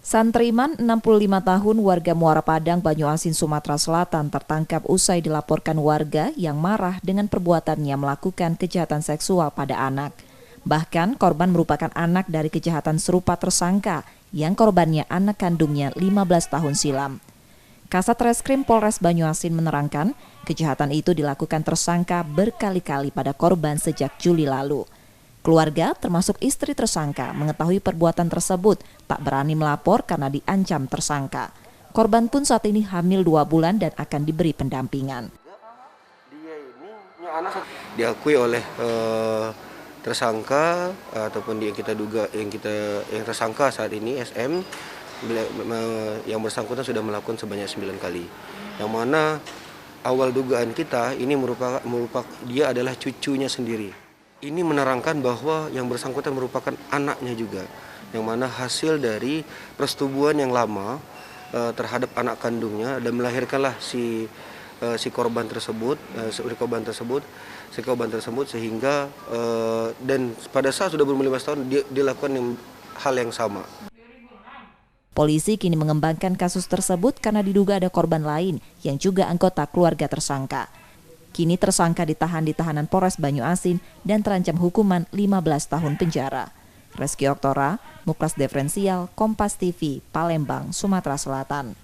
Santriman 65 tahun warga Muara Padang, Banyuasin, Sumatera Selatan tertangkap usai dilaporkan warga yang marah dengan perbuatannya melakukan kejahatan seksual pada anak. Bahkan korban merupakan anak dari kejahatan serupa tersangka yang korbannya anak kandungnya 15 tahun silam. Kasat Reskrim Polres Banyuasin menerangkan kejahatan itu dilakukan tersangka berkali-kali pada korban sejak Juli lalu. Keluarga, termasuk istri tersangka, mengetahui perbuatan tersebut, tak berani melapor karena diancam tersangka. Korban pun saat ini hamil 2 bulan dan akan diberi pendampingan. Diakui oleh tersangka ataupun yang kita duga yang tersangka saat ini SM, yang bersangkutan sudah melakukan sebanyak 9 kali. Yang mana awal dugaan kita ini merupakan dia adalah cucunya sendiri. Ini menerangkan bahwa yang bersangkutan merupakan anaknya juga, yang mana hasil dari persetubuhan yang lama terhadap anak kandungnya dan melahirkanlah si korban tersebut sehingga dan pada saat sudah berumur 15 tahun dia lakukan hal yang sama. Polisi kini mengembangkan kasus tersebut karena diduga ada korban lain yang juga anggota keluarga tersangka. Kini tersangka ditahan di tahanan Polres Banyuasin dan terancam hukuman 15 tahun penjara. Reski Oktora, Muklas Diferensial, Kompas TV, Palembang, Sumatera Selatan.